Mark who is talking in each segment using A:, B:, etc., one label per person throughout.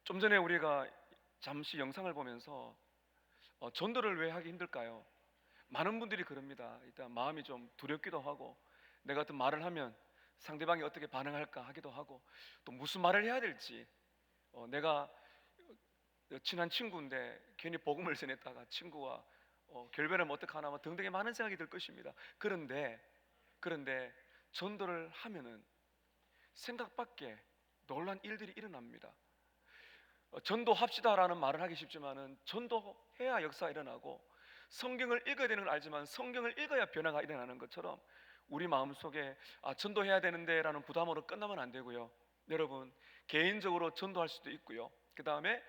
A: 좀 전에 우리가 잠시 영상을 보면서 전도를 왜 하기 힘들까요? 많은 분들이 그럽니다. 일단 마음이 좀 두렵기도 하고, 내가 어떤 말을 하면 상대방이 어떻게 반응할까 하기도 하고, 또 무슨 말을 해야 될지, 내가 친한 친구인데 괜히 복음을 전했다가 친구와 결별하면 어떡하나 뭐 등등의 많은 생각이 들 것입니다. 그런데 전도를 하면은 생각 밖에 놀란 일들이 일어납니다. 전도합시다라는 말을 하기 쉽지만은 전도해야 역사가 일어나고, 성경을 읽어야 되는 걸 알지만 성경을 읽어야 변화가 일어나는 것처럼 우리 마음속에 전도해야 되는데라는 부담으로 끝나면 안 되고요. 여러분, 개인적으로 전도할 수도 있고요. 그 다음에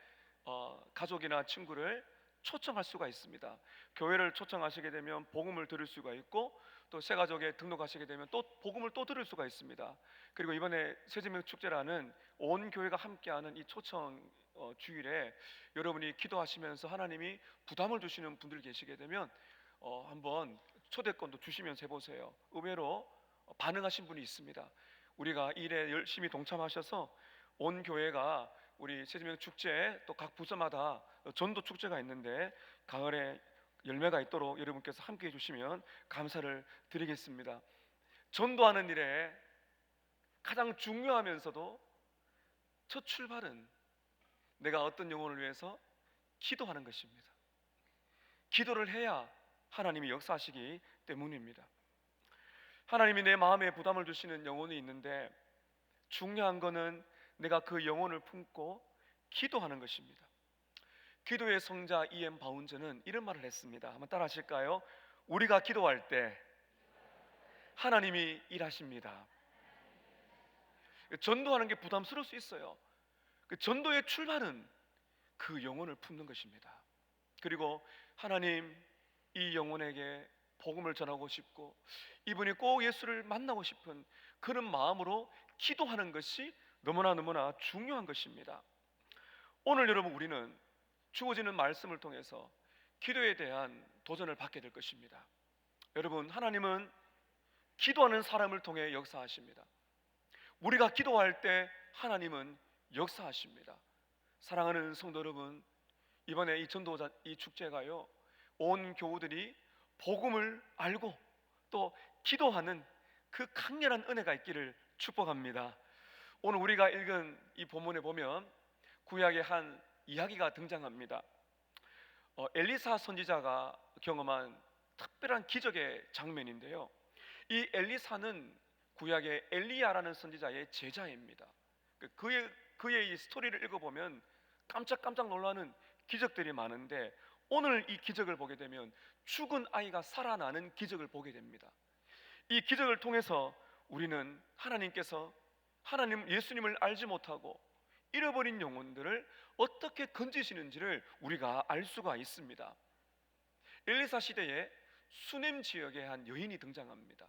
A: 가족이나 친구를 초청할 수가 있습니다. 교회를 초청하시게 되면 복음을 들을 수가 있고, 또 새가족에 등록하시게 되면 또 복음을 또 들을 수가 있습니다. 그리고 이번에 새지명 축제라는 온 교회가 함께하는 이 초청 주일에 여러분이 기도하시면서 하나님이 부담을 주시는 분들 계시게 되면 한번 초대권도 주시면서 해보세요. 의외로 반응하신 분이 있습니다. 우리가 일에 열심히 동참하셔서 온 교회가 우리 새지명 축제, 또 각 부서마다 전도 축제가 있는데 가을에 열매가 있도록 여러분께서 함께 해주시면 감사를 드리겠습니다. 전도하는 일에 가장 중요하면서도 첫 출발은 내가 어떤 영혼을 위해서 기도하는 것입니다. 기도를 해야 하나님이 역사하시기 때문입니다. 하나님이 내 마음에 부담을 주시는 영혼이 있는데, 중요한 것은 내가 그 영혼을 품고 기도하는 것입니다. 기도의 성자 E.M. 바운즈는 이런 말을 했습니다. 한번 따라 하실까요? 우리가 기도할 때 하나님이 일하십니다. 전도하는 게 부담스러울 수 있어요. 그 전도의 출발은 그 영혼을 품는 것입니다. 그리고 하나님, 이 영혼에게 복음을 전하고 싶고 이분이 꼭 예수를 만나고 싶은 그런 마음으로 기도하는 것이 너무나 중요한 것입니다. 오늘 여러분, 우리는 주어지는 말씀을 통해서 기도에 대한 도전을 받게 될 것입니다. 여러분, 하나님은 기도하는 사람을 통해 역사하십니다. 우리가 기도할 때 하나님은 역사하십니다. 사랑하는 성도 여러분, 이번에 이 전도자 이 축제가요, 온 교우들이 복음을 알고 또 기도하는 그 강렬한 은혜가 있기를 축복합니다. 오늘 우리가 읽은 이 본문에 보면 구약의 한 이야기가 등장합니다. 엘리사 선지자가 경험한 특별한 기적의 장면인데요, 이 엘리사는 구약의 엘리야라는 선지자의 제자입니다. 그의 이 스토리를 읽어보면 깜짝깜짝 놀라는 기적들이 많은데, 오늘 이 기적을 보게 되면 죽은 아이가 살아나는 기적을 보게 됩니다. 이 기적을 통해서 우리는 하나님 예수님을 알지 못하고 잃어버린 영혼들을 어떻게 건지시는지를 우리가 알 수가 있습니다. 엘리사 시대에 수넴 지역에 한 여인이 등장합니다.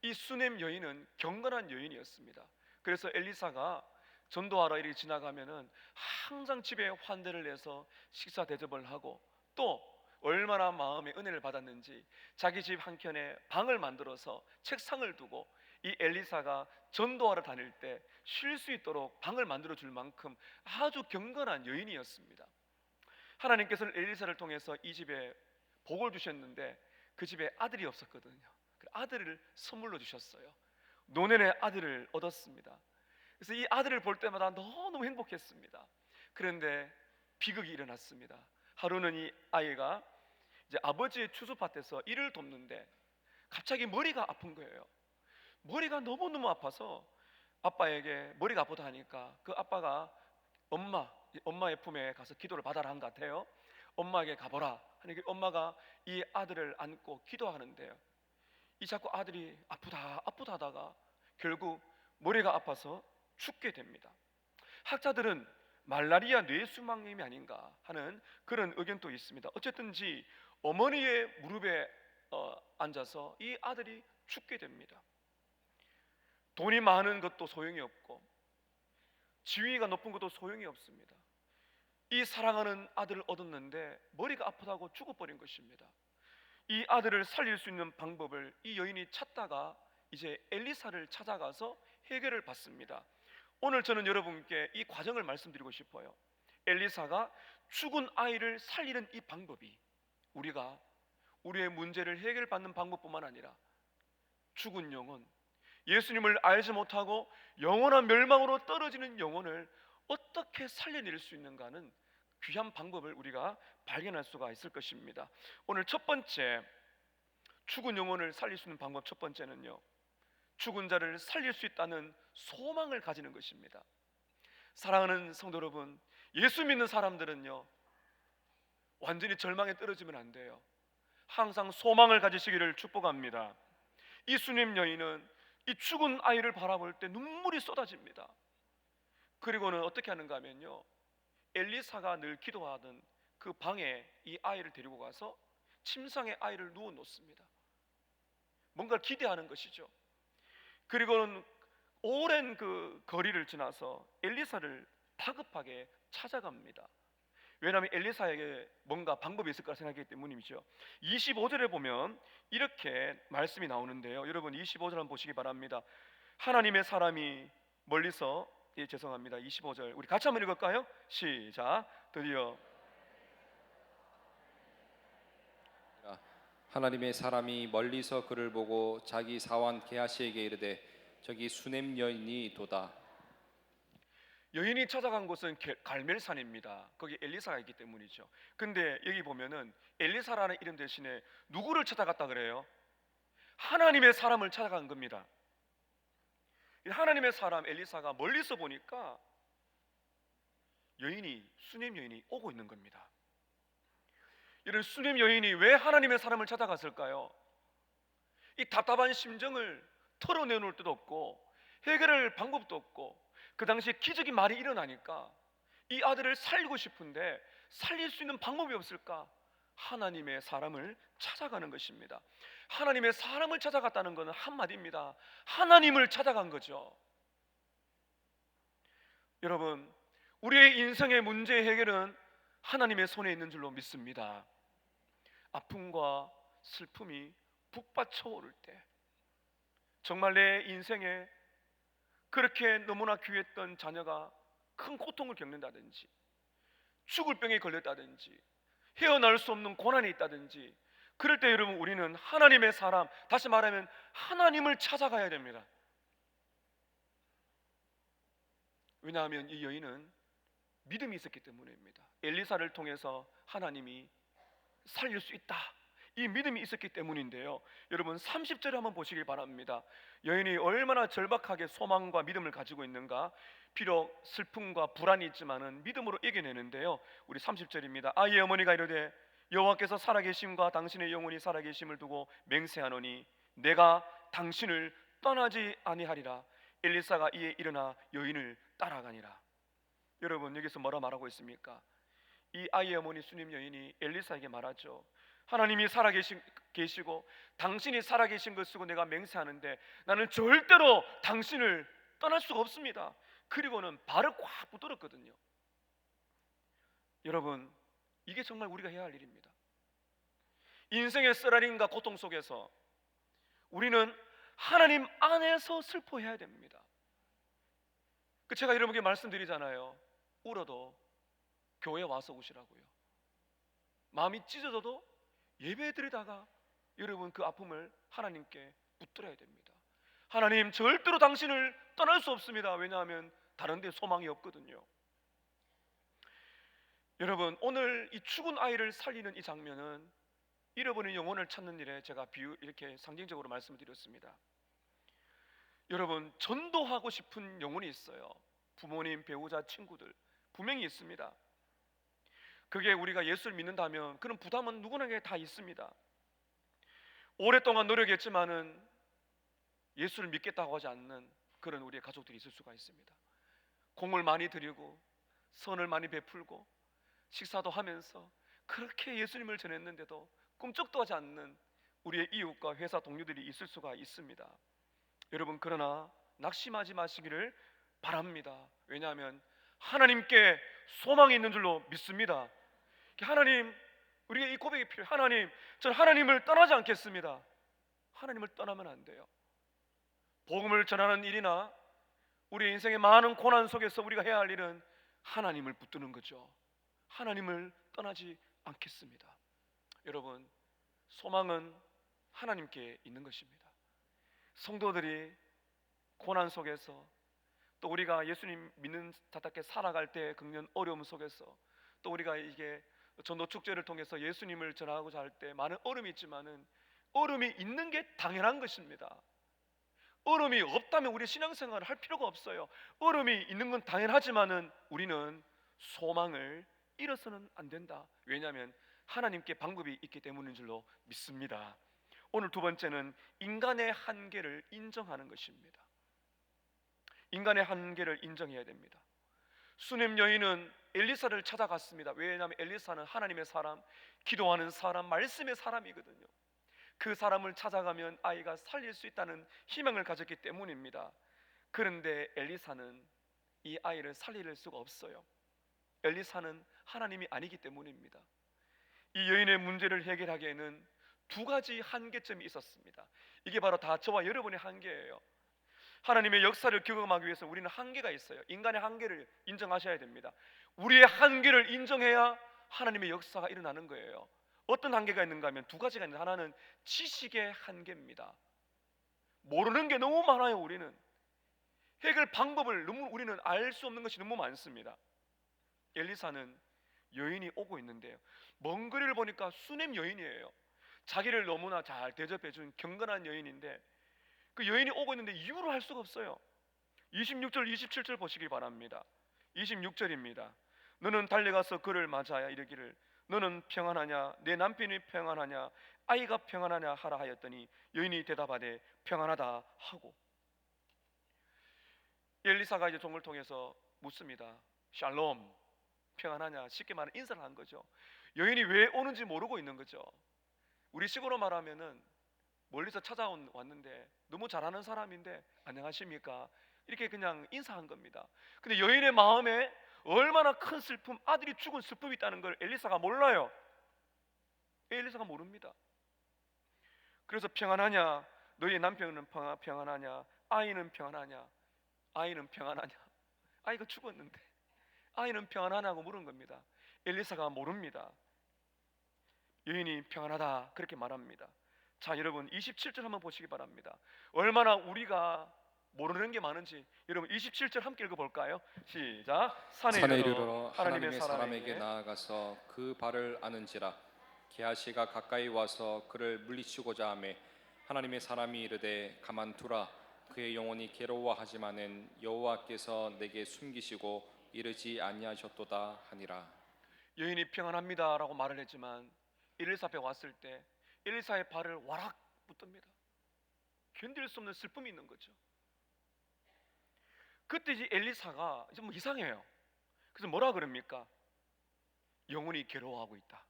A: 이 수넴 여인은 경건한 여인이었습니다. 그래서 엘리사가 전도하러 이렇게 지나가면은 항상 집에 환대를 내서 식사 대접을 하고, 또 얼마나 마음의 은혜를 받았는지 자기 집 한켠에 방을 만들어서 책상을 두고 이 엘리사가 전도하러 다닐 때 쉴 수 있도록 방을 만들어 줄 만큼 아주 경건한 여인이었습니다. 하나님께서는 엘리사를 통해서 이 집에 복을 주셨는데, 그 집에 아들이 없었거든요. 그 아들을 선물로 주셨어요. 노년의 아들을 얻었습니다. 그래서 이 아들을 볼 때마다 너무 행복했습니다. 그런데 비극이 일어났습니다. 하루는 이 아이가 이제 아버지의 추수밭에서 일을 돕는데 갑자기 머리가 아픈 거예요. 머리가 너무너무 아파서 아빠에게 머리가 아프다 하니까 그 아빠가 엄마의 품에 가서 기도를 받아라 한 것 같아요. 엄마에게 가보라 하니까 엄마가 이 아들을 안고 기도하는데요, 이 자꾸 아들이 아프다 하다가 결국 머리가 아파서 죽게 됩니다. 학자들은 말라리아 뇌수막염이 아닌가 하는 그런 의견도 있습니다. 어쨌든지 어머니의 무릎에 앉아서 이 아들이 죽게 됩니다. 돈이 많은 것도 소용이 없고 지위가 높은 것도 소용이 없습니다. 이 사랑하는 아들을 얻었는데 머리가 아프다고 죽어버린 것입니다. 이 아들을 살릴 수 있는 방법을 이 여인이 찾다가 이제 엘리사를 찾아가서 해결을 받습니다. 오늘 저는 여러분께 이 과정을 말씀드리고 싶어요. 엘리사가 죽은 아이를 살리는 이 방법이 우리가 우리의 문제를 해결받는 방법뿐만 아니라 죽은 영혼, 예수님을 알지 못하고 영원한 멸망으로 떨어지는 영혼을 어떻게 살려낼 수 있는가는 귀한 방법을 우리가 발견할 수가 있을 것입니다. 오늘 첫 번째, 죽은 영혼을 살릴 수 있는 방법 첫 번째는요, 죽은 자를 살릴 수 있다는 소망을 가지는 것입니다. 사랑하는 성도 여러분, 예수 믿는 사람들은요 완전히 절망에 떨어지면 안 돼요. 항상 소망을 가지시기를 축복합니다. 이 수님 여인은 이 죽은 아이를 바라볼 때 눈물이 쏟아집니다. 그리고는 어떻게 하는가 하면요, 엘리사가 늘 기도하던 그 방에 이 아이를 데리고 가서 침상에 아이를 누워 놓습니다. 뭔가를 기대하는 것이죠. 그리고는 오랜 그 거리를 지나서 엘리사를 다급하게 찾아갑니다. 왜냐하면 엘리사에게 뭔가 방법이 있을 거라 생각했기 때문이죠. 25절에 보면 이렇게 말씀이 나오는데요, 여러분 25절 한번 보시기 바랍니다. 하나님의 사람이 멀리서, 죄송합니다, 25절 우리 같이 한번 읽을까요? 시작. 드디어
B: 하나님의 사람이 멀리서 그를 보고 자기 사환 게하시에게 이르되 저기 수넴 여인이 도다.
A: 여인이 찾아간 곳은 갈멜산입니다. 거기 엘리사가 있기 때문이죠. 근데 여기 보면은 엘리사라는 이름 대신에 누구를 찾아갔다 그래요? 하나님의 사람을 찾아간 겁니다. 하나님의 사람 엘리사가 멀리서 보니까 수넴 여인이 오고 있는 겁니다. 이런 수넴 여인이 왜 하나님의 사람을 찾아갔을까요? 이 답답한 심정을 털어내놓을 데도 없고 해결할 방법도 없고, 그 당시에 기적이 많이 일어나니까 이 아들을 살리고 싶은데 살릴 수 있는 방법이 없을까? 하나님의 사람을 찾아가는 것입니다. 하나님의 사람을 찾아갔다는 것은 한마디입니다. 하나님을 찾아간 거죠. 여러분, 우리의 인생의 문제 해결은 하나님의 손에 있는 줄로 믿습니다. 아픔과 슬픔이 북받쳐 오를 때, 정말 내 인생에 그렇게 너무나 귀했던 자녀가 큰 고통을 겪는다든지, 죽을 병에 걸렸다든지, 헤어나올 수 없는 고난이 있다든지, 그럴 때 여러분 우리는 하나님의 사람, 다시 말하면 하나님을 찾아가야 됩니다. 왜냐하면 이 여인은 믿음이 있었기 때문입니다. 엘리사를 통해서 하나님이 살릴 수 있다, 이 믿음이 있었기 때문인데요, 여러분 30절에 한번 보시길 바랍니다. 여인이 얼마나 절박하게 소망과 믿음을 가지고 있는가. 비록 슬픔과 불안이 있지만은 믿음으로 이겨내는데요, 우리 30절입니다. 아이의 어머니가 이르되 여호와께서 살아계심과 당신의 영혼이 살아계심을 두고 맹세하노니 내가 당신을 떠나지 아니하리라. 엘리사가 이에 일어나 여인을 따라가니라. 여러분 여기서 뭐라 말하고 있습니까? 이 아이의 어머니 수님 여인이 엘리사에게 말하죠. 하나님이 살아계시고 당신이 살아계신 것 쓰고 내가 맹세하는데 나는 절대로 당신을 떠날 수가 없습니다. 그리고는 발을 꽉 붙들었거든요. 여러분, 이게 정말 우리가 해야 할 일입니다. 인생의 쓰라림과 고통 속에서 우리는 하나님 안에서 슬퍼해야 됩니다. 제가 여러분께 말씀드리잖아요. 울어도 교회 와서 우시라고요. 마음이 찢어져도 예배 드리다가 여러분 그 아픔을 하나님께 붙들어야 됩니다. 하나님, 절대로 당신을 떠날 수 없습니다. 왜냐하면 다른 데 소망이 없거든요. 여러분, 오늘 이 죽은 아이를 살리는 이 장면은 잃어버린 영혼을 찾는 일에 제가 이렇게 상징적으로 말씀을 드렸습니다. 여러분, 전도하고 싶은 영혼이 있어요. 부모님, 배우자, 친구들 분명히 있습니다. 그게 우리가 예수를 믿는다면 그런 부담은 누구나게 다 있습니다. 오랫동안 노력했지만은 예수를 믿겠다고 하지 않는 그런 우리의 가족들이 있을 수가 있습니다. 공을 많이 들이고 선을 많이 베풀고 식사도 하면서 그렇게 예수님을 전했는데도 꿈쩍도 하지 않는 우리의 이웃과 회사 동료들이 있을 수가 있습니다. 여러분, 그러나 낙심하지 마시기를 바랍니다. 왜냐하면 하나님께 소망이 있는 줄로 믿습니다. 하나님, 우리가 이 고백이 필요해요. 하나님, 전 하나님을 떠나지 않겠습니다. 하나님을 떠나면 안 돼요. 복음을 전하는 일이나 우리 인생의 많은 고난 속에서 우리가 해야 할 일은 하나님을 붙드는 거죠. 하나님을 떠나지 않겠습니다. 여러분, 소망은 하나님께 있는 것입니다. 성도들이 고난 속에서, 또 우리가 예수님 믿는 자답게 살아갈 때 겪는 어려움 속에서, 또 우리가 이게 전도 축제를 통해서 예수님을 전하고자 할 때 많은 어려움이 있지만은 어려움이 있는 게 당연한 것입니다. 어려움이 없다면 우리 신앙생활을 할 필요가 없어요. 어려움이 있는 건 당연하지만은 우리는 소망을 잃어서는 안 된다. 왜냐하면 하나님께 방법이 있기 때문인 줄로 믿습니다. 오늘 두 번째는 인간의 한계를 인정하는 것입니다. 인간의 한계를 인정해야 됩니다. 수넴 여인은 엘리사를 찾아갔습니다. 왜냐하면 엘리사는 하나님의 사람, 기도하는 사람, 말씀의 사람이거든요. 그 사람을 찾아가면 아이가 살릴 수 있다는 희망을 가졌기 때문입니다. 그런데 엘리사는 이 아이를 살릴 수가 없어요. 엘리사는 하나님이 아니기 때문입니다. 이 여인의 문제를 해결하기에는 두 가지 한계점이 있었습니다. 이게 바로 다 저와 여러분의 한계예요. 하나님의 역사를 경험하기 위해서 우리는 한계가 있어요. 인간의 한계를 인정하셔야 됩니다. 우리의 한계를 인정해야 하나님의 역사가 일어나는 거예요. 어떤 한계가 있는가 하면 두 가지가 있는데, 하나는 지식의 한계입니다. 모르는 게 너무 많아요. 우리는 해결 방법을 우리는 알 수 없는 것이 너무 많습니다. 엘리사는 여인이 오고 있는데요, 먼 거리를 보니까 수넴 여인이에요. 자기를 너무나 잘 대접해준 경건한 여인인데, 그 여인이 오고 있는데 이유를 할 수가 없어요. 26절 27절 보시기 바랍니다. 26절입니다. 너는 달려가서 그를 맞아야 이르기를 너는 평안하냐, 내 남편이 평안하냐, 아이가 평안하냐 하라 하였더니 여인이 대답하되 평안하다 하고. 엘리사가 이제 종을 통해서 묻습니다. 샬롬, 평안하냐, 쉽게 말하면 인사를 한 거죠. 여인이 왜 오는지 모르고 있는 거죠. 우리 식으로 말하면은 멀리서 찾아왔는데 너무 잘하는 사람인데 안녕하십니까 이렇게 그냥 인사한 겁니다. 근데 여인의 마음에 얼마나 큰 슬픔, 아들이 죽은 슬픔이 있다는 걸 엘리사가 몰라요. 엘리사가 모릅니다. 그래서 평안하냐, 너희 남편은 평안하냐, 아이는 평안하냐, 아이는 평안하냐, 아이가 죽었는데 아이는 평안하냐고 물은 겁니다. 엘리사가 모릅니다. 여인이 평안하다 그렇게 말합니다. 자, 여러분 27절 한번 보시기 바랍니다. 얼마나 우리가 모르는 게 많은지 여러분 27절 함께 읽어볼까요? 시작.
B: 산에 이르러 하나님의 사람에게 나아가서 그 발을 아는지라. 게하시가 가까이 와서 그를 물리치고자 하매 하나님의 사람이 이르되 가만두라. 그의 영혼이 괴로워하지만은 여호와께서 내게 숨기시고 이르지 아니하셨도다 하니라.
A: 여인이 평안합니다라고 말을 했지만 엘리사 앞에 왔을 때 엘리사의 발을 와락 붙듭니다. 견딜 수 없는 슬픔이 있는 거죠. 그때 이제 엘리사가 좀 이상해요. 그래서 뭐라 그럽니까? 영혼이 괴로워하고 있다.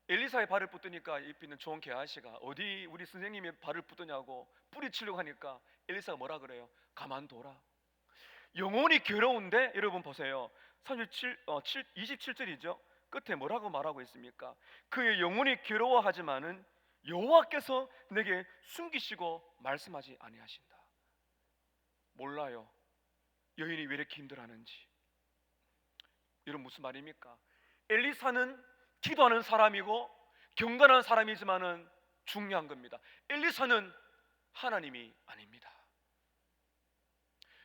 A: 엘리사의 발을 붙드니까 옆에 있는 좋은 게하시가 어디 우리 선생님의 발을 붙드냐고 뿌리치려고 하니까 엘리사가 뭐라 그래요? 가만둬라. 영혼이 괴로운데 여러분 보세요. 27절이죠. 끝에 뭐라고 말하고 있습니까? 그의 영혼이 괴로워하지만은 여호와께서 내게 숨기시고 말씀하지 아니하신다. 몰라요. 여인이 왜 이렇게 힘들어하는지. 여러분 무슨 말입니까? 엘리사는 기도하는 사람이고 경건한 사람이지만은 중요한 겁니다. 엘리사는 하나님이 아닙니다.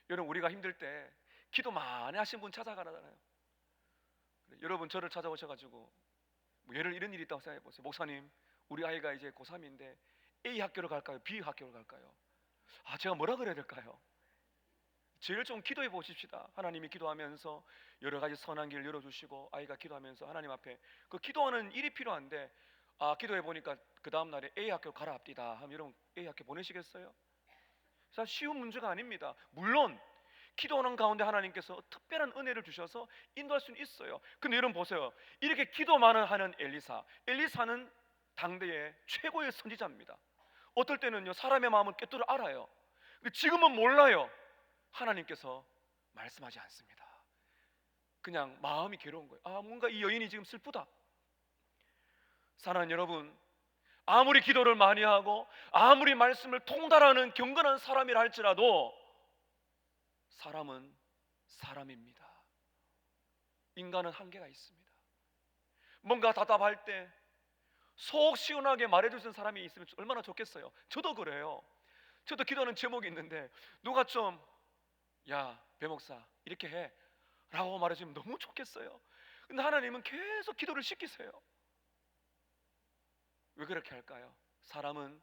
A: 여러분 우리가 힘들 때 기도 많이 하신 분 찾아가잖아요. 여러분 저를 찾아오셔가지고 뭐 예를 이런 일이 있다고 생각해 보세요. 목사님, 우리 아이가 이제 고3인데 A 학교를 갈까요? B 학교를 갈까요? 제가 뭐라 그래야 될까요? 제일 좀 기도해 보십시다. 하나님이 기도하면서 여러 가지 선한 길을 열어주시고 아이가 기도하면서 하나님 앞에 그 기도하는 일이 필요한데 기도해 보니까 그 다음 날에 A 학교 가라 합디다 하면 여러분 A 학교 보내시겠어요? 사실 쉬운 문제가 아닙니다. 물론 기도하는 가운데 하나님께서 특별한 은혜를 주셔서 인도할 수는 있어요. 근데 여러분 보세요. 이렇게 기도만을 하는 엘리사는 당대의 최고의 선지자입니다. 어떨 때는요 사람의 마음을 꿰뚫어 알아요. 근데 지금은 몰라요. 하나님께서 말씀하지 않습니다. 그냥 마음이 괴로운 거예요. 뭔가 이 여인이 지금 슬프다. 사랑하는 여러분, 아무리 기도를 많이 하고 아무리 말씀을 통달하는 경건한 사람이라 할지라도 사람은 사람입니다. 인간은 한계가 있습니다. 뭔가 답답할 때 속 시원하게 말해주는 사람이 있으면 얼마나 좋겠어요. 저도 그래요. 저도 기도하는 제목이 있는데 누가 좀 야, 배 목사 이렇게 해 라고 말해주면 너무 좋겠어요. 근데 하나님은 계속 기도를 시키세요. 왜 그렇게 할까요? 사람은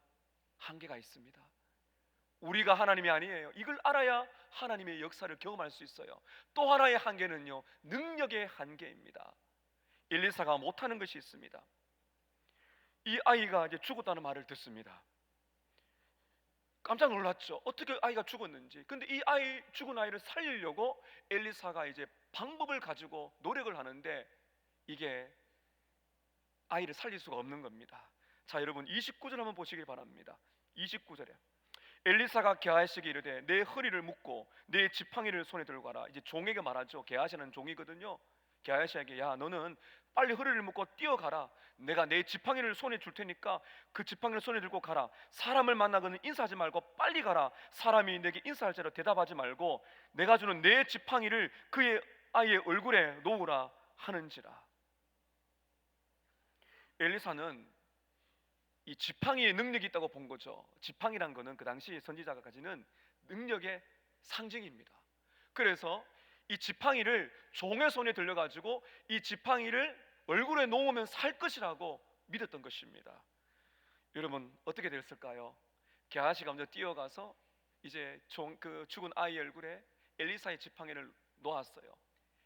A: 한계가 있습니다. 우리가 하나님이 아니에요. 이걸 알아야 하나님의 역사를 경험할 수 있어요. 또 하나의 한계는요, 능력의 한계입니다. 엘리사가 못하는 것이 있습니다. 이 아이가 이제 죽었다는 말을 듣습니다. 깜짝 놀랐죠. 어떻게 아이가 죽었는지. 근데 이 아이, 죽은 아이를 살리려고 엘리사가 이제 방법을 가지고 노력을 하는데 이게 아이를 살릴 수가 없는 겁니다. 자, 여러분 29절 한번 보시길 바랍니다. 29절에 엘리사가 게하시에게 이르되 내 허리를 묶고 내 지팡이를 손에 들고 가라. 이제 종에게 말하죠. 게하시는 종이거든요. 게하시에게 야, 너는 빨리 허리를 묶고 뛰어가라. 내가 내 지팡이를 손에 줄 테니까 그 지팡이를 손에 들고 가라. 사람을 만나거든 인사하지 말고 빨리 가라. 사람이 내게 인사할지라 대답하지 말고 내가 주는 내 지팡이를 그의 아이의 얼굴에 놓으라 하는지라. 엘리사는 이 지팡이의 능력이 있다고 본 거죠. 지팡이란 거는 그 당시 선지자가 가지는 능력의 상징입니다. 그래서 이 지팡이를 종의 손에 들려가지고 이 지팡이를 얼굴에 놓으면 살 것이라고 믿었던 것입니다. 여러분 어떻게 됐을까요? 게하시가 먼저 뛰어가서 이제 그 죽은 아이 얼굴에 엘리사의 지팡이를 놓았어요.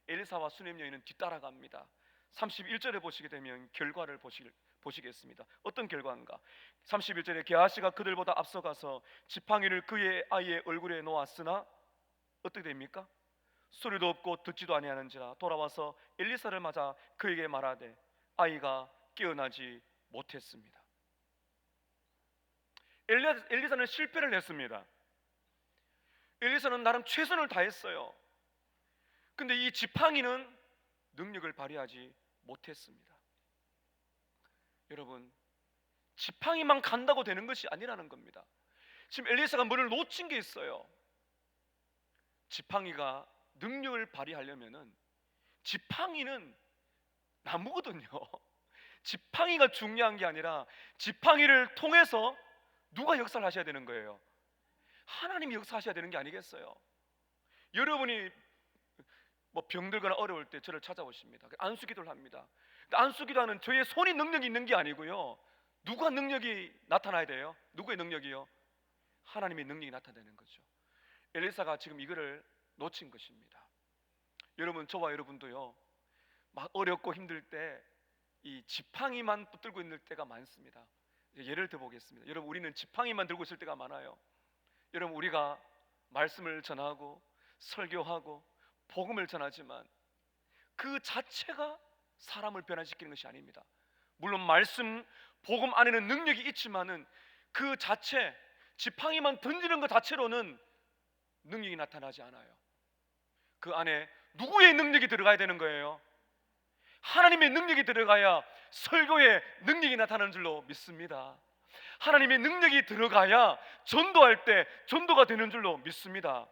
A: 엘리사와 수냄 여인은 뒤따라갑니다. 31절에 보시게 되면 결과를 보시겠습니다. 어떤 결과인가? 31절에 게하시가 그들보다 앞서가서 지팡이를 그의 아이의 얼굴에 놓았으나 어떻게 됩니까? 소리도 없고 듣지도 아니하는지라 돌아와서 엘리사를 맞아 그에게 말하되 아이가 깨어나지 못했습니다. 엘리사는 실패를 했습니다. 엘리사는 나름 최선을 다했어요. 근데 이 지팡이는 능력을 발휘하지 못했습니다. 여러분, 지팡이만 간다고 되는 것이 아니라는 겁니다. 지금 엘리사가 뭐를 놓친 게 있어요. 지팡이가 능력을 발휘하려면은 지팡이는 나무거든요. 지팡이가 중요한 게 아니라 지팡이를 통해서 누가 역사를 하셔야 되는 거예요? 하나님이 역사하셔야 되는 게 아니겠어요? 여러분이 뭐 병들거나 어려울 때 저를 찾아오십니다. 안수기도를 합니다. 안수기도하는 저의 손이 능력이 있는 게 아니고요. 누가 능력이 나타나야 돼요? 누구의 능력이요? 하나님의 능력이 나타나는 거죠. 엘리사가 지금 이거를 놓친 것입니다. 여러분, 저와 여러분도요, 막 어렵고 힘들 때 이 지팡이만 붙들고 있는 때가 많습니다. 예를 들어 보겠습니다. 여러분, 우리는 지팡이만 들고 있을 때가 많아요. 여러분, 우리가 말씀을 전하고 설교하고 복음을 전하지만 그 자체가 사람을 변화시키는 것이 아닙니다. 물론 말씀, 복음 안에는 능력이 있지만은 그 자체, 지팡이만 던지는 것 자체로는 능력이 나타나지 않아요. 그 안에 누구의 능력이 들어가야 되는 거예요? 하나님의 능력이 들어가야 설교의 능력이 나타나는 줄로 믿습니다. 하나님의 능력이 들어가야 전도할 때 전도가 되는 줄로 믿습니다.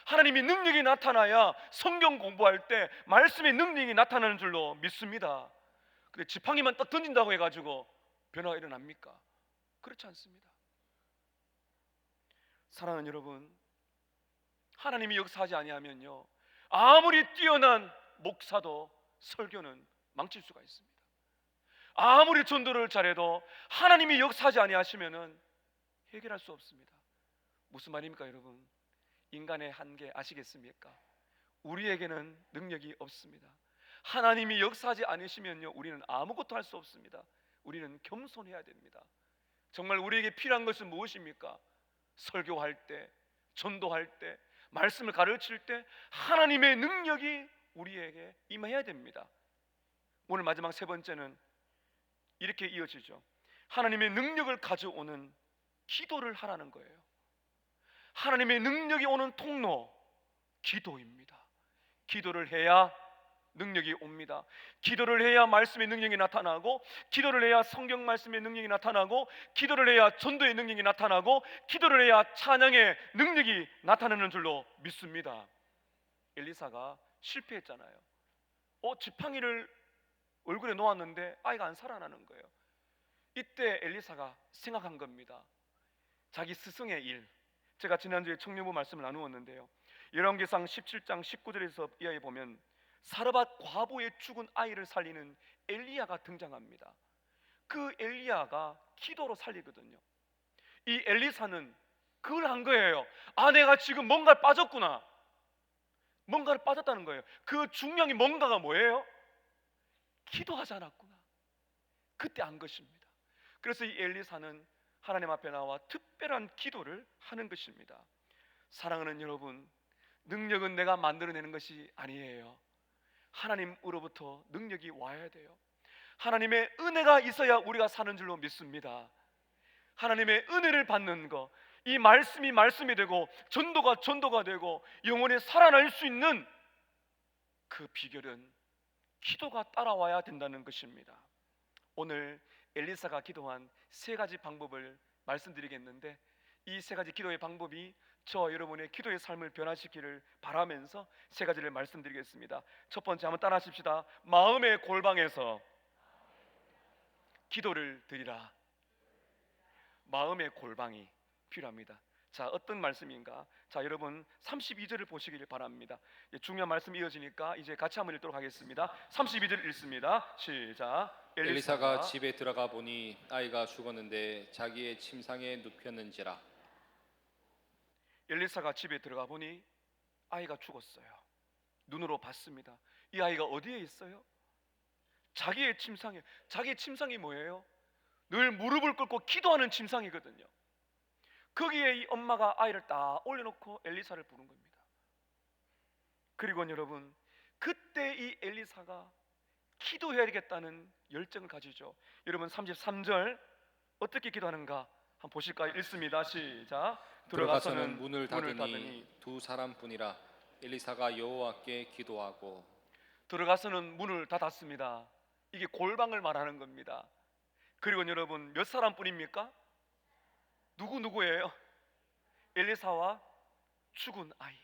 A: 하나님의 능력이 나타나야 성경 공부할 때 말씀의 능력이 나타나는 줄로 믿습니다. 근데 지팡이만 딱 던진다고 해가지고 변화가 일어납니까? 그렇지 않습니다. 사랑하는 여러분, 하나님이 역사하지 아니하면요, 아무리 뛰어난 목사도 설교는 망칠 수가 있습니다. 아무리 전도를 잘해도 하나님이 역사하지 아니하시면은 해결할 수 없습니다. 무슨 말입니까, 여러분? 인간의 한계 아시겠습니까? 우리에게는 능력이 없습니다. 하나님이 역사하지 않으시면요, 우리는 아무것도 할 수 없습니다. 우리는 겸손해야 됩니다. 정말 우리에게 필요한 것은 무엇입니까? 설교할 때, 전도할 때, 말씀을 가르칠 때 하나님의 능력이 우리에게 임해야 됩니다. 오늘 마지막 세 번째는 이렇게 이어지죠. 하나님의 능력을 가져오는 기도를 하라는 거예요. 하나님의 능력이 오는 통로, 기도입니다. 기도를 해야 능력이 옵니다. 기도를 해야 말씀의 능력이 나타나고, 기도를 해야 성경 말씀의 능력이 나타나고, 기도를 해야 전도의 능력이 나타나고, 기도를 해야 찬양의 능력이 나타나는 줄로 믿습니다. 엘리사가 실패했잖아요. 지팡이를 얼굴에 놓았는데 아이가 안 살아나는 거예요. 이때 엘리사가 생각한 겁니다. 자기 스승의 일. 제가 지난주에 청년부 말씀을 나누었는데요. 열왕기상 17장 19절에서 이하에 보면 사르밧 과부의 죽은 아이를 살리는 엘리야가 등장합니다. 그 엘리야가 기도로 살리거든요. 이 엘리사는 그걸 한 거예요. 내가 지금 뭔가를 빠졌구나. 뭔가를 빠졌다는 거예요. 그 중량이 뭔가가 뭐예요? 기도하지 않았구나. 그때 안 것입니다. 그래서 이 엘리사는 하나님 앞에 나와 특별한 기도를 하는 것입니다. 사랑하는 여러분, 능력은 내가 만들어내는 것이 아니에요. 하나님으로부터 능력이 와야 돼요. 하나님의 은혜가 있어야 우리가 사는 줄로 믿습니다. 하나님의 은혜를 받는 것, 이 말씀이 말씀이 되고 전도가 전도가 되고 영혼이 살아날 수 있는 그 비결은 기도가 따라와야 된다는 것입니다. 오늘 엘리사가 기도한 세 가지 방법을 말씀드리겠는데, 이 세 가지 기도의 방법이 저 여러분의 기도의 삶을 변화시키기를 바라면서 세 가지를 말씀드리겠습니다. 첫 번째, 한번 따라하십시다. 마음의 골방에서 기도를 드리라. 마음의 골방이 필요합니다. 자, 어떤 말씀인가? 자, 여러분 32절을 보시길 바랍니다. 중요한 말씀이 이어지니까 이제 같이 한번 읽도록 하겠습니다. 32절 읽습니다. 시작.
B: 엘리사가 집에 들어가 보니 아이가 죽었는데 자기의 침상에 눕혔는지라.
A: 엘리사가 집에 들어가 보니 아이가 죽었어요. 눈으로 봤습니다. 이 아이가 어디에 있어요? 자기의 침상에. 자기의 침상이 뭐예요? 늘 무릎을 꿇고 기도하는 침상이거든요. 거기에 이 엄마가 아이를 딱 올려놓고 엘리사를 부른 겁니다. 그리고 여러분, 그때 이 엘리사가 기도해야 되겠다는 열정을 가지죠. 여러분 33절 어떻게 기도하는가 한번 보실까요? 읽습니다. 시작.
B: 들어가서는 문을 닫으니 두 사람뿐이라. 엘리사가 여호와께 기도하고.
A: 들어가서는 문을 닫았습니다. 이게 골방을 말하는 겁니다. 그리고 여러분, 몇 사람뿐입니까? 누구예요? 엘리사와 죽은 아이.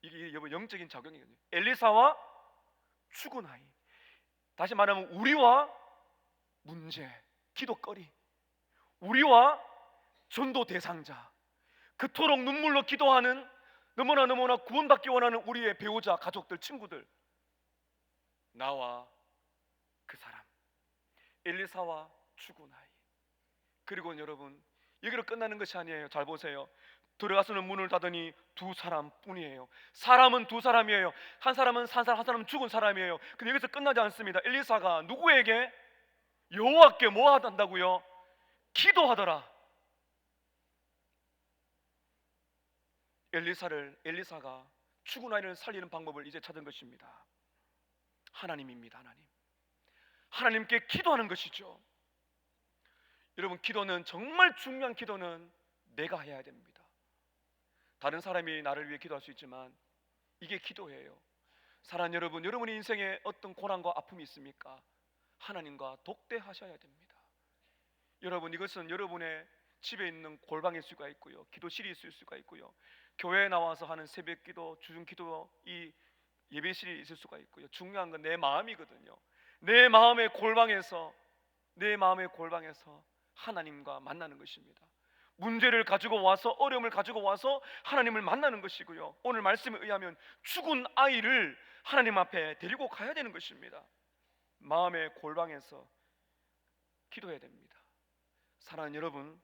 A: 이게 여러분 영적인 작용이거든요. 엘리사와 죽은 아이. 다시 말하면 우리와 문제, 기도거리, 우리와 전도 대상자, 그토록 눈물로 기도하는, 너무나 구원받기 원하는 우리의 배우자, 가족들, 친구들, 나와 그 사람, 엘리사와 죽은 아이. 그리고 여러분, 여기로 끝나는 것이 아니에요. 잘 보세요. 들어가서는 문을 닫으니 두 사람뿐이에요. 사람은 두 사람이에요. 한 사람은 산 사람, 한 사람은 죽은 사람이에요. 근데 여기서 끝나지 않습니다. 엘리사가 누구에게? 여호와께 뭐 한다고요? 기도하더라. 엘리사가 죽은 아이를 살리는 방법을 이제 찾은 것입니다. 하나님입니다. 하나님께 기도하는 것이죠. 여러분, 기도는, 정말 중요한 기도는 내가 해야 됩니다. 다른 사람이 나를 위해 기도할 수 있지만 이게 기도예요. 사랑하는 여러분, 여러분의 인생에 어떤 고난과 아픔이 있습니까? 하나님과 독대하셔야 됩니다. 여러분, 이것은 여러분의 집에 있는 골방일 수가 있고요, 기도실이 있을 수가 있고요, 교회에 나와서 하는 새벽기도, 주중기도, 이 예배실이 있을 수가 있고요. 중요한 건 내 마음이거든요. 내 마음의 골방에서 하나님과 만나는 것입니다. 문제를 가지고 와서, 어려움을 가지고 와서 하나님을 만나는 것이고요, 오늘 말씀에 의하면 죽은 아이를 하나님 앞에 데리고 가야 되는 것입니다. 마음의 골방에서 기도해야 됩니다. 사랑하는 여러분,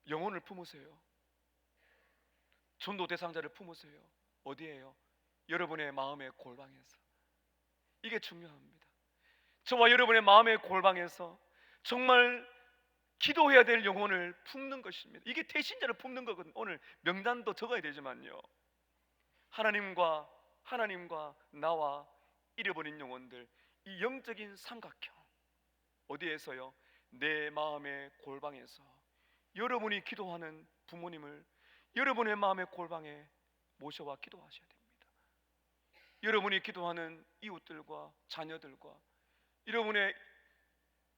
A: 영혼을 품으세요. 전도 대상자를 품으세요. 어디에요? 여러분의 마음의 골방에서. 이게 중요합니다. 저와 여러분의 마음의 골방에서 정말 기도해야 될 영혼을 품는 것입니다. 이게 태신자를 품는 거거든요. 오늘 명단도 적어야 되지만요, 하나님과 나와 잃어버린 영혼들, 이 영적인 삼각형, 어디에서요? 내 마음의 골방에서. 여러분이 기도하는 부모님을 여러분의 마음의 골방에 모셔와 기도하셔야 됩니다. 여러분이 기도하는 이웃들과 자녀들과 여러분의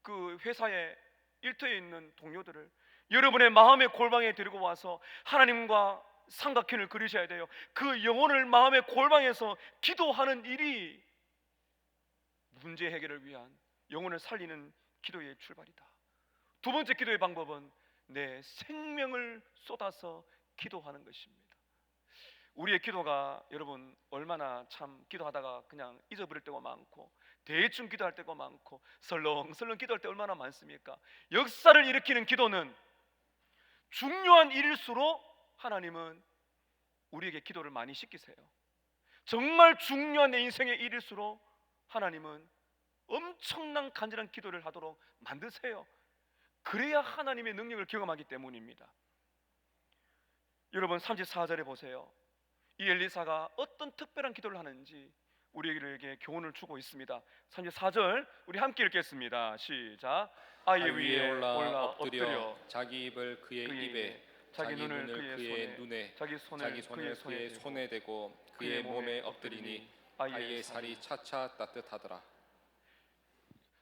A: 그 회사에, 일터에 있는 동료들을 여러분의 마음의 골방에 데리고 와서 하나님과 삼각형을 그리셔야 돼요. 그 영혼을 마음의 골방에서 기도하는 일이 문제 해결을 위한, 영혼을 살리는 기도의 출발이다. 두 번째 기도의 방법은 내 생명을 쏟아서 기도하는 것입니다. 우리의 기도가 여러분 얼마나 참 기도하다가 그냥 잊어버릴 때가 많고, 대충 기도할 때가 많고, 설렁설렁 기도할 때 얼마나 많습니까? 역사를 일으키는 기도는 중요한 일일수록 하나님은 우리에게 기도를 많이 시키세요. 정말 중요한 내 인생의 일일수록 하나님은 엄청난 간절한 기도를 하도록 만드세요. 그래야 하나님의 능력을 경험하기 때문입니다. 여러분 34절에 보세요. 이 엘리사가 어떤 특별한 기도를 하는지 우리에게 교훈을 주고 있습니다. 34절 우리 함께 읽겠습니다. 시작. 아이 위에 올라 엎드려
B: 자기 입을 그의 입에, 자기 눈을 그의 눈에,
A: 자기 손을
B: 그의 손에 대고 그의 몸에 엎드리니 아이의 살이 차차 따뜻하더라.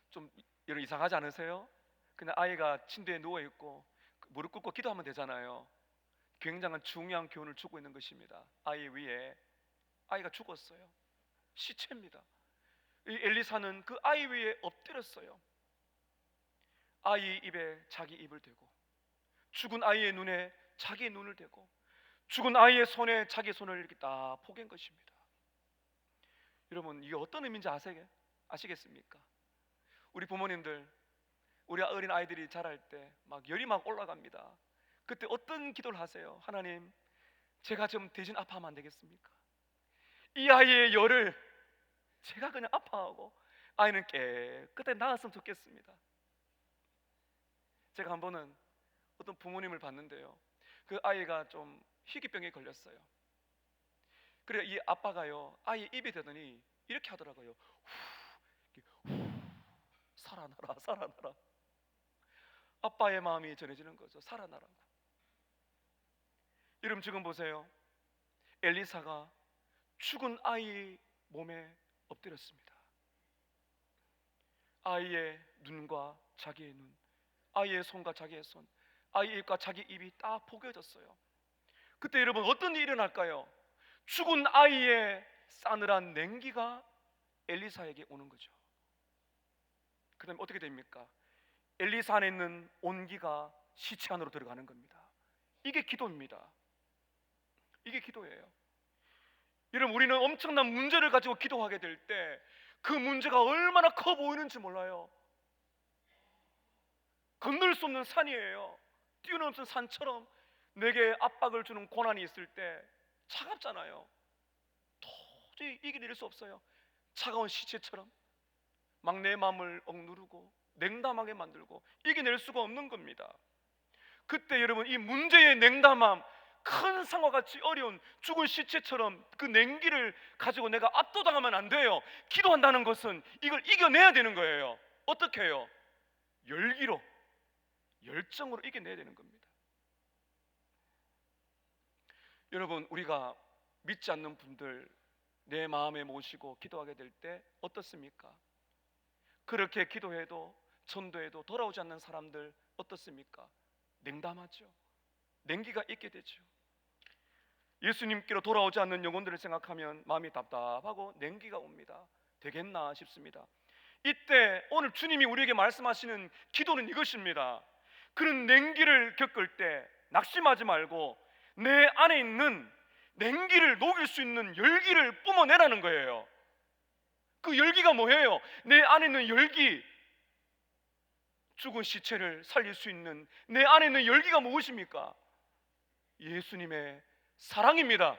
A: 좀 여러분 이상하지 않으세요? 그냥 아이가 침대에 누워 있고 무릎 꿇고 기도하면 되잖아요. 굉장한 중요한 교훈을 주고 있는 것입니다. 아이 위에 아이가 죽었어요. 시체입니다. 이 엘리사는 그 아이 위에 엎드렸어요. 아이 입에 자기 입을 대고, 죽은 아이의 눈에 자기의 눈을 대고, 죽은 아이의 손에 자기 손을 이렇게 딱 포갠 것입니다. 여러분 이게 어떤 의미인지 아시겠습니까? 우리 부모님들, 우리 어린 아이들이 자랄 때 막 열이 막 올라갑니다. 그때 어떤 기도를 하세요? 하나님, 제가 좀 대신 아파하면 안 되겠습니까? 이 아이의 열을 제가 그냥 아파하고 아이는 깨끗하게 나았으면 좋겠습니다. 제가 한 번은 어떤 부모님을 봤는데요, 그 아이가 좀 희귀병에 걸렸어요. 그래 이 아빠가요 아이 입에 대더니 이렇게 하더라고요. 살아나라 살아나라. 아빠의 마음이 전해지는 거죠. 살아나라고. 여러분 지금 보세요. 엘리사가 죽은 아이 몸에 엎드렸습니다. 아이의 눈과 자기의 눈, 아이의 손과 자기의 손, 아이의 입과 자기 입이 딱 포개졌어요. 그때 여러분 어떤 일이 일어날까요? 죽은 아이의 싸늘한 냉기가 엘리사에게 오는 거죠. 그 다음에 어떻게 됩니까? 엘리사 안에 있는 온기가 시체 안으로 들어가는 겁니다. 이게 기도입니다. 이게 기도예요. 여러분 우리는 엄청난 문제를 가지고 기도하게 될 때 그 문제가 얼마나 커 보이는지 몰라요. 건널 수 없는 산이에요. 뛰어넘는 산처럼 내게 압박을 주는 고난이 있을 때 차갑잖아요. 도저히 이겨낼 수 없어요. 차가운 시체처럼 막 내 마음을 억누르고 냉담하게 만들고 이겨낼 수가 없는 겁니다. 그때 여러분 이 문제의 냉담함, 큰 상과 같이 어려운 죽은 시체처럼 그 냉기를 가지고 내가 압도당하면 안 돼요. 기도한다는 것은 이걸 이겨내야 되는 거예요. 어떻게 해요? 열기로, 열정으로 이겨내야 되는 겁니다. 여러분 우리가 믿지 않는 분들 내 마음에 모시고 기도하게 될 때 어떻습니까? 그렇게 기도해도 전도해도 돌아오지 않는 사람들 어떻습니까? 냉담하죠. 냉기가 있게 되죠. 예수님께로 돌아오지 않는 영혼들을 생각하면 마음이 답답하고 냉기가 옵니다. 되겠나 싶습니다. 이때 오늘 주님이 우리에게 말씀하시는 기도는 이것입니다. 그런 냉기를 겪을 때 낙심하지 말고 내 안에 있는 냉기를 녹일 수 있는 열기를 뿜어내라는 거예요. 그 열기가 뭐예요? 내 안에 있는 열기, 죽은 시체를 살릴 수 있는 내 안에 있는 열기가 무엇입니까? 예수님의 사랑입니다.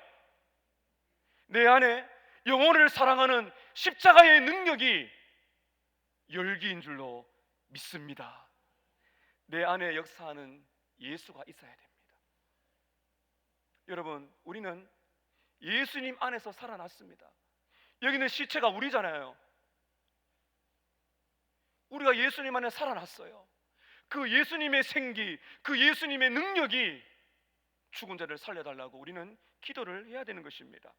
A: 내 안에 영혼을 사랑하는 십자가의 능력이 열기인 줄로 믿습니다. 내 안에 역사하는 예수가 있어야 됩니다. 여러분 우리는 예수님 안에서 살아났습니다. 여기는 시체가 우리잖아요. 우리가 예수님 안에 살아났어요. 그 예수님의 생기, 그 예수님의 능력이 죽은 자를 살려달라고 우리는 기도를 해야 되는 것입니다.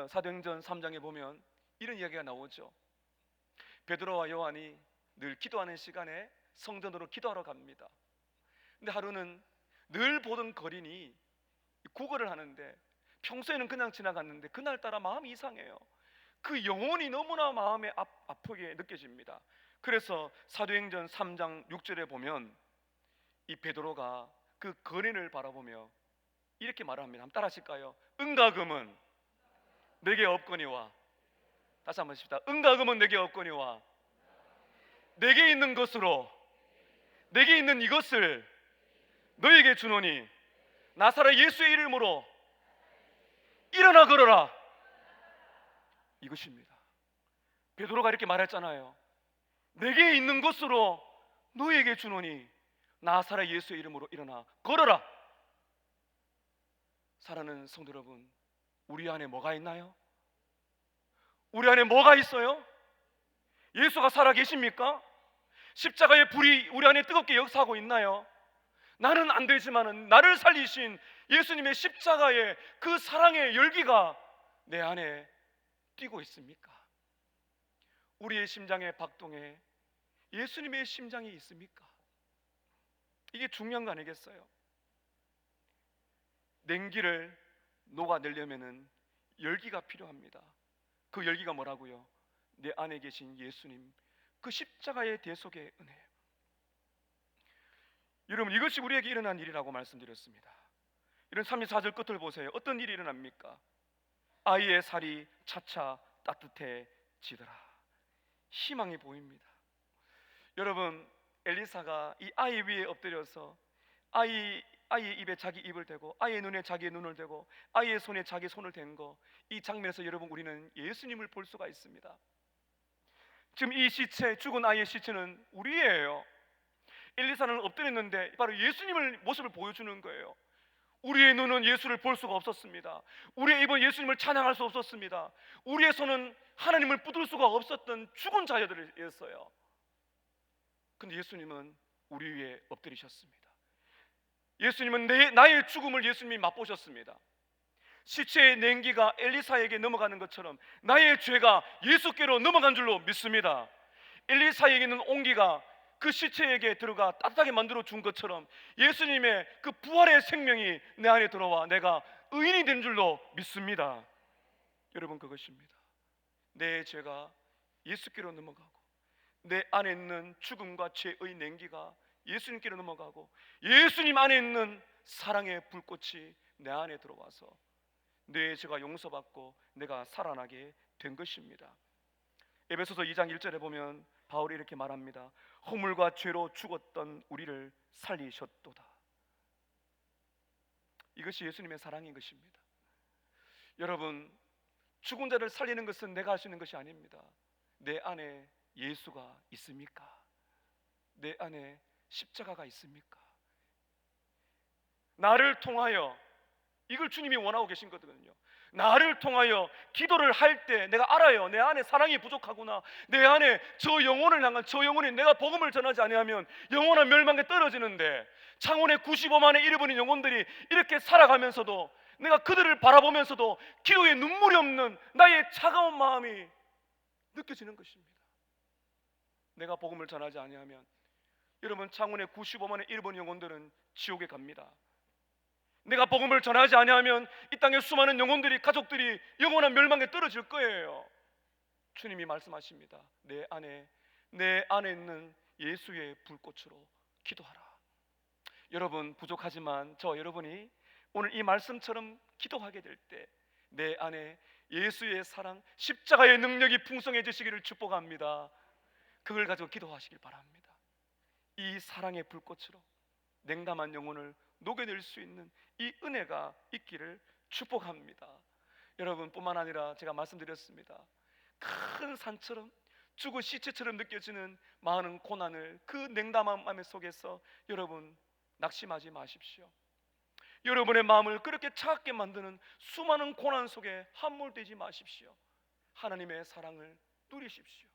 A: 사도행전 3장에 보면 이런 이야기가 나오죠. 베드로와 요한이 늘 기도하는 시간에 성전으로 기도하러 갑니다. 근데 하루는 늘 보던 거린이 구걸을 하는데 평소에는 그냥 지나갔는데 그날따라 마음이 이상해요. 그 영혼이 너무나 마음에 아프게 느껴집니다. 그래서 사도행전 3장 6절에 보면 이 베드로가 그 거린을 바라보며 이렇게 말합니다. 한번 따라 하실까요? 은과 금은 내게 없거니와, 다시 한번 하십시다. 은과 금은 내게 없거니와 내게 있는 것으로, 내게 있는 이것을 너에게 주노니 나사렛 예수의 이름으로 일어나 걸어라. 이것입니다. 베드로가 이렇게 말했잖아요. 내게 있는 것으로 너에게 주노니 나사렛 예수의 이름으로 일어나 걸어라. 사랑하는 성도 여러분, 우리 안에 뭐가 있나요? 우리 안에 뭐가 있어요? 예수가 살아 계십니까? 십자가의 불이 우리 안에 뜨겁게 역사하고 있나요? 나는 안 되지만은 나를 살리신 예수님의 십자가의 그 사랑의 열기가 내 안에 뛰고 있습니까? 우리의 심장의 박동에 예수님의 심장이 있습니까? 이게 중요한 거 아니겠어요? 냉기를 녹아내려면은 열기가 필요합니다. 그 열기가 뭐라고요? 내 안에 계신 예수님, 그 십자가의 대속의 은혜. 여러분, 이것이 우리에게 일어난 일이라고 말씀드렸습니다. 이런 34절 끝을 보세요. 어떤 일이 일어납니까? 아이의 살이 차차 따뜻해지더라. 희망이 보입니다. 여러분, 엘리사가 이 아이 위에 엎드려서 아이의 입에 자기 입을 대고 아이의 눈에 자기의 눈을 대고 아이의 손에 자기 손을 댄 거, 이 장면에서 여러분 우리는 예수님을 볼 수가 있습니다. 지금 이 시체, 죽은 아이의 시체는 우리예요. 엘리사는 엎드렸는데 바로 예수님을 모습을 보여주는 거예요. 우리의 눈은 예수를 볼 수가 없었습니다. 우리의 입은 예수님을 찬양할 수 없었습니다. 우리의 손은 하나님을 붙들 수가 없었던 죽은 자녀들이었어요. 근데 예수님은 우리 위에 엎드리셨습니다. 예수님은 나의 죽음을 예수님이 맛보셨습니다. 시체의 냉기가 엘리사에게 넘어가는 것처럼 나의 죄가 예수께로 넘어간 줄로 믿습니다. 엘리사에게는 온기가 그 시체에게 들어가 따뜻하게 만들어 준 것처럼 예수님의 그 부활의 생명이 내 안에 들어와 내가 의인이 된 줄로 믿습니다. 여러분, 그것입니다. 내 죄가 예수께로 넘어가고 내 안에 있는 죽음과 죄의 냉기가 예수님께로 넘어가고 예수님 안에 있는 사랑의 불꽃이 내 안에 들어와서 내 죄가 용서받고 내가 살아나게 된 것입니다. 에베소서 2장 1절에 보면 바울이 이렇게 말합니다. 허물과 죄로 죽었던 우리를 살리셨도다. 이것이 예수님의 사랑인 것입니다. 여러분, 죽은 자를 살리는 것은 내가 할 수 있는 것이 아닙니다. 내 안에 예수가 있습니까? 내 안에 십자가가 있습니까? 나를 통하여, 이걸 주님이 원하고 계신 거거든요. 나를 통하여 기도를 할 때 내가 알아요. 내 안에 사랑이 부족하구나. 내 안에 저 영혼을 향한, 저 영혼이 내가 복음을 전하지 아니하면 영원한 멸망에 떨어지는데 창원의 95만의 잃어버린 영혼들이 이렇게 살아가면서도 내가 그들을 바라보면서도 기도에 눈물이 없는 나의 차가운 마음이 느껴지는 것입니다. 내가 복음을 전하지 아니하면 여러분, 창원의 95만의 잃어버린 영혼들은 지옥에 갑니다. 내가 복음을 전하지 아니하면 이 땅의 수많은 영혼들이, 가족들이 영원한 멸망에 떨어질 거예요. 주님이 말씀하십니다. 내 안에 있는 예수의 불꽃으로 기도하라. 여러분, 부족하지만 저 여러분이 오늘 이 말씀처럼 기도하게 될 때 내 안에 예수의 사랑, 십자가의 능력이 풍성해지시기를 축복합니다. 그걸 가지고 기도하시길 바랍니다. 이 사랑의 불꽃으로 냉담한 영혼을 녹여낼 수 있는 이 은혜가 있기를 축복합니다. 여러분, 뿐만 아니라 제가 말씀드렸습니다. 큰 산처럼 죽은 시체처럼 느껴지는 많은 고난을, 그 냉담한 마음 속에서 여러분 낙심하지 마십시오. 여러분의 마음을 그렇게 차갑게 만드는 수많은 고난 속에 함몰되지 마십시오. 하나님의 사랑을 누리십시오.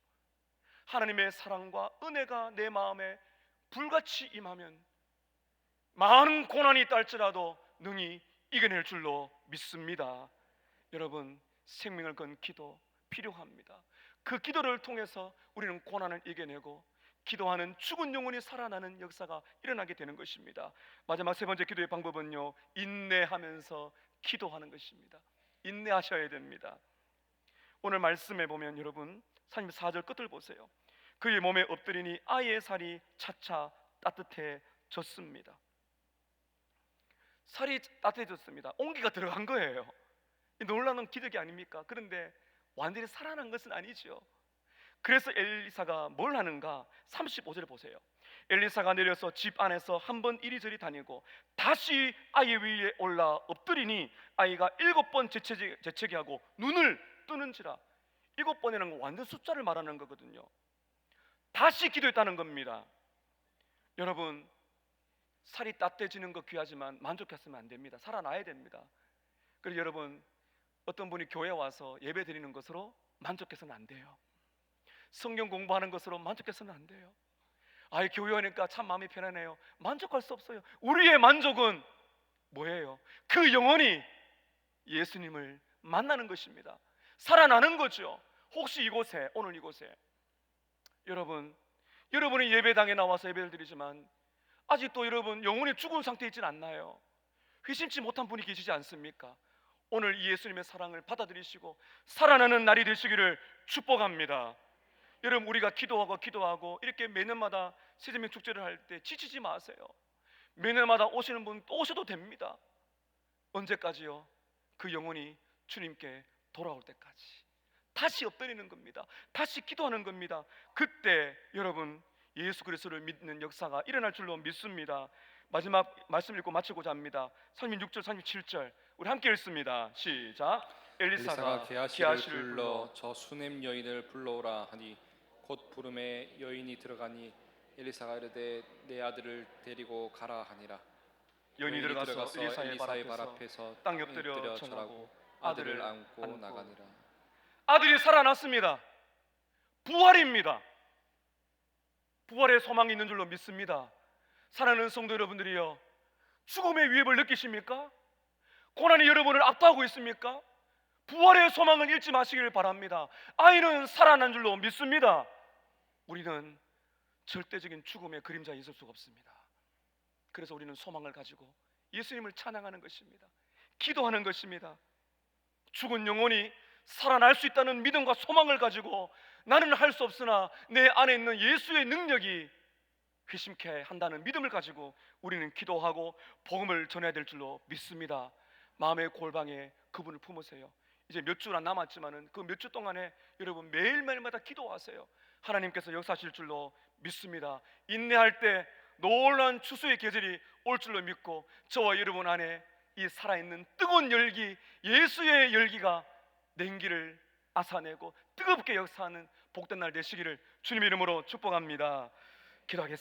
A: 하나님의 사랑과 은혜가 내 마음에 불같이 임하면 많은 고난이 있다 할지라도 능히 이겨낼 줄로 믿습니다. 여러분, 생명을 건 기도 필요합니다. 그 기도를 통해서 우리는 고난을 이겨내고 기도하는 죽은 영혼이 살아나는 역사가 일어나게 되는 것입니다. 마지막 세 번째 기도의 방법은요, 인내하면서 기도하는 것입니다. 인내하셔야 됩니다. 오늘 말씀에 보면 여러분 34절 끝을 보세요. 그의 몸에 엎드리니 아이의 살이 차차 따뜻해졌습니다. 살이 따뜻해졌습니다. 온기가 들어간 거예요. 놀라운 기적이 아닙니까? 그런데 완전히 살아난 것은 아니죠. 그래서 엘리사가 뭘 하는가? 35절 보세요. 엘리사가 내려서 집 안에서 한번 이리저리 다니고 다시 아이 위에 올라 엎드리니 아이가 7번 재채기 하고 눈을 뜨는지라. 7번이라는 건 완전 숫자를 말하는 거거든요. 다시 기도했다는 겁니다. 여러분, 살이 따뜻해지는 거 귀하지만 만족했으면 안 됩니다. 살아나야 됩니다. 그리고 여러분, 어떤 분이 교회 와서 예배 드리는 것으로 만족해서는 안 돼요. 성경 공부하는 것으로 만족해서는 안 돼요. 아이, 교회 오니까 참 마음이 편하네요. 만족할 수 없어요. 우리의 만족은 뭐예요? 그 영혼이 예수님을 만나는 것입니다. 살아나는 거죠. 혹시 이곳에, 오늘 이곳에 여러분이 예배당에 나와서 예배를 드리지만 아직도 여러분 영혼이 죽은 상태에 있지는 않나요? 회심치 못한 분이 계시지 않습니까? 오늘 이 예수님의 사랑을 받아들이시고 살아나는 날이 되시기를 축복합니다. 여러분, 우리가 기도하고 이렇게 매년마다 세대명 축제를 할 때 지치지 마세요. 매년마다 오시는 분 또 오셔도 됩니다. 언제까지요? 그 영혼이 주님께 돌아올 때까지 다시 엎드리는 겁니다. 다시 기도하는 겁니다. 그때 여러분 예수 그리스도를 믿는 역사가 일어날 줄로 믿습니다. 마지막 말씀 읽고 마치고자 합니다. 36절 37절 우리 함께 읽습니다. 시작.
B: 엘리사가 게하시를 불러 저 수넴 여인을 불러오라 하니 곧 부름에 여인이 들어가니 엘리사가 이르되 내 아들을 데리고 가라 하니라.
A: 여인이 들어가서
B: 엘리사의 발 앞에서
A: 땅 엎드려 절하고
B: 아들을 안고 나가니라.
A: 아들이 살아났습니다. 부활입니다. 부활의 소망이 있는 줄로 믿습니다. 사랑하는 성도 여러분들이요, 죽음의 위협을 느끼십니까? 고난이 여러분을 압도하고 있습니까? 부활의 소망을 잃지 마시기를 바랍니다. 아이는 살아난 줄로 믿습니다. 우리는 절대적인 죽음의 그림자에 있을 수가 없습니다. 그래서 우리는 소망을 가지고 예수님을 찬양하는 것입니다. 기도하는 것입니다. 죽은 영혼이 살아날 수 있다는 믿음과 소망을 가지고 나는 할 수 없으나 내 안에 있는 예수의 능력이 회심케 한다는 믿음을 가지고 우리는 기도하고 복음을 전해야 될 줄로 믿습니다. 마음의 골방에 그분을 품으세요. 이제 몇 주나 남았지만은 그 몇 주 동안에 여러분 매일매일마다 기도하세요. 하나님께서 역사하실 줄로 믿습니다. 인내할 때 놀라운 추수의 계절이 올 줄로 믿고 저와 여러분 안에 이 살아있는 뜨거운 열기, 예수의 열기가 냉기를 앗아내고 뜨겁게 역사하는 복된 날 되시기를 주님의 이름으로 축복합니다. 기도하겠습니다.